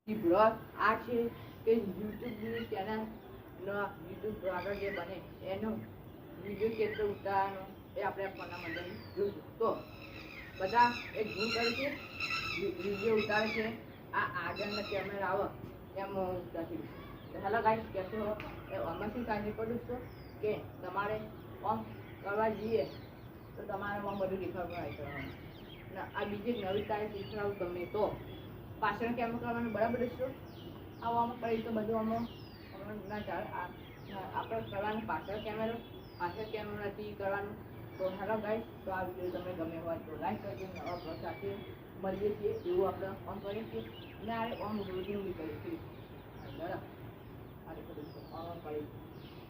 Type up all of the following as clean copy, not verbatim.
Blog આ છે કે યુટ્યુબની ચેનલ યુટ્યુબ બ્લોગર જે બને એનો વિડીયો કેટલો ઉતારવાનો એ આપણે ફોનના મદદ જોઈશું. તો બધા એક ભૂલ કરે છે, વિડીયો ઉતારે છે, આ આગળના કેમેરા આવે એમ ઉતારી. હેલો ગાઈસ, કેમ છો? એ આમાંથી કાઢી પડું છું કે તમારે ઓમ કરવા જઈએ તો તમારે આમ બધું દેખાડવું આવી કરવાનું. આ બીજી નવી તારીખ શીખવાડું તમને તો પાછળ કેમ કરવાનું બરાબર છે. આવામાં પડી તો બધું આમાં ના ચાલે. આપણે કરવાનું પાછળ કેમેરાથી કરવાનું. તો હેલો ગાઈસ, તો આ વિડીયો તમને ગમે હોય તો લાઈક કરજો. નવા બ્લોગ સાથે મળીએ છીએ એવું આપણે ઓન કરીએ છીએ અને આ ઓન રોજનું બી કરીએ છીએ બરાબર. ऑन पड़ी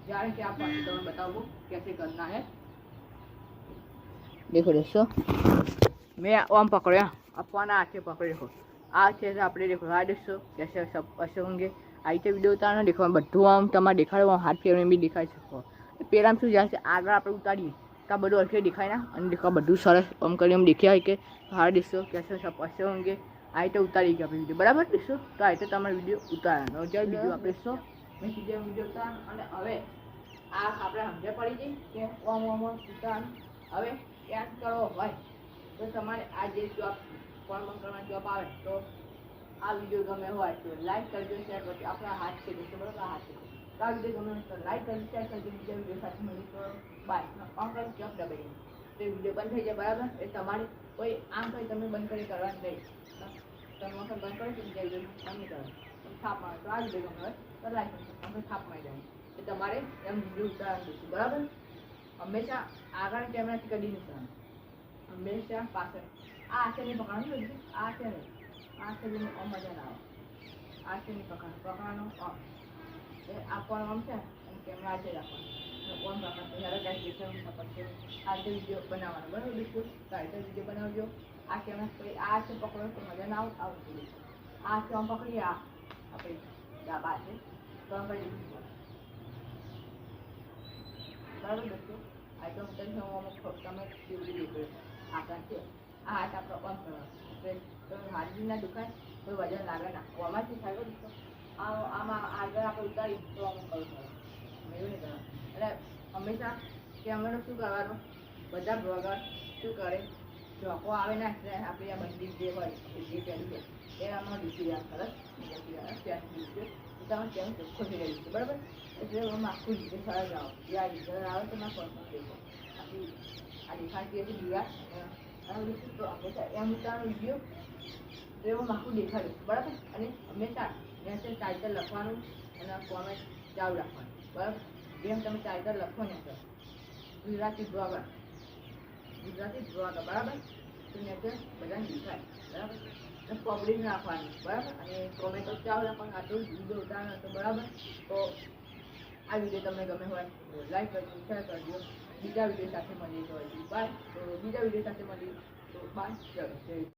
जाए कि आप तो बताओ कैसे करना है. देखो दोस्तों, मैं ओम पकड़े अपन आके पकड़े देखो आ છે આપણે देखो આ दोस्तों कैसे सब ऐसे होंगे. આ રીતે વિડીયો ઉતારવાનો દેખો બધું આમ તમારે દેખાડો હાથ ફેરવીને બી દેખાઈ શકો. પહેલાં શું જાય છે આગળ આપણે ઉતારીએ તો આ બધું અડકે દેખાય ના અને દેખો બધું સરસ આમ કરીને એમ દેખાય કે હા दोस्तों कैसे सब ऐसे होंगे. આ રીતે ઉતારી ગયા આપણે વિડીયો બરાબર दोस्तों. તો આ રીતે તમારે વિડીયો ઉતારવાનો જ્યારે બીજું આપણે શું મેં કીધું વિડીયો ઉતારવાનો અને હવે આ આપણે સમજે પડી જઈ કે ઓમ ઉતારવાનું. હવે યાદ કરવો હોય તો તમારે આ જે જોબ ફોન કરવાની જોબ આવે તો આ વિડીયો ગમે હોય તો લાઈક કરજો, શેર કરજો. આપણા હાથ છે દોસ્તો બરાબર, હાથ છે તો આ વિડીયો ગમે તો લાઈક કરજો, શેર કરજો. બીજા વિડીયો સાથે મળી તો બાય ઓન કરી જોબ દબાઈ તો વિડીયો બંધ થઈ જાય બરાબર. એ તમારે કોઈ આમ કંઈ તમે બંધ કરી કરવાનું નહીં. તમે વખત બંધ કરી બીજા વિડીયો બંધ કરો થાપ મારે તો આ વિડીયો ગમે હોય તો લાઈક કરજો, આપણે થાપ મારી જાય એ તમારે એમ વિડીયો ઉતારવાનું દઈશું બરાબર. હંમેશા આગળ કેમેરાથી કદી નહીં કરવાનું, હંમેશા પાછળ. આ હાથે નહીં પકડવાનું, આ હાથે નહીં, આ હાથે મજા ના આવે. આ હાથે નહીં પકડવાનું એ આપવાનું આમ છે અને કેમેરા હાથે રાખવાનું કોણ પકડવાનું. જ્યારે કાંઈ દેખાવાનું પડશે આ રીતે વિડીયો બનાવવાનો બરાબર બિલકુલ. તો આ રીતે વિડીયો બનાવજો. આ કેમેરા પછી આ હાથે પકડો તો મજા ના આવે. આવું આ હાથે આમ પકડીએ આ આપણે ડાબા છે તો આમ કરી બરાબર દોસ્તો. આ તો તમે કેવી રીતે આકાર છે આ હાથ આપણે ઓન કરવાનો. તમે માર્જિનના દુકાન કોઈ વજન લાગે ના આમાંથી થાય દોસ્તો. આમાં આગળ આપણે ઉતારી તો અમુક કરવું પડે એવું નહીં કરવાનું. એટલે હંમેશા કેમેરો શું કરવાનું બધા બ્લોગર શું કરે ચોકો આવે ને એટલે આપણી આ બંદી જે હોય જે પહેલું છે એ આમાં લીધી આ સરસ તમે કેમ ચોખ્ખો થઈ રહ્યું છે બરાબર. એટલે હું આખું લીધે સરસ આવો જે આ લીધે આવે તો ના કોણ દેખો આપણી આ દેખાડતી હતી દીવા એમ ઉતારવાનો વિડીયો તો એવું આખું દેખાડ્યું બરાબર. અને હંમેશા મેસેજ ટાઇટલ લખવાનું અને કોમેન્ટ ચાલુ રાખવાનું બરાબર. જેમ તમે ટાઇટલ લખો ને તો ગુજરાતી બ્લોગર બરાબર તો મેસેજ બધાને દેખાય બરાબર. અને પબ્લિક રાખવાની બરાબર અને કોમેન્ટો ચાલુ રાખવાનું. આટલું વિડીયો ઉતારવાનો હતો બરાબર. તો આ વિડીયો તમને ગમે હોય તો લાઈક કરજો, શેર કરજો. બીજા વિડીયો સાથે મળીએ તો બાય. તો બીજા વિડીયો સાથે મળીએ તો બાય. ચલો.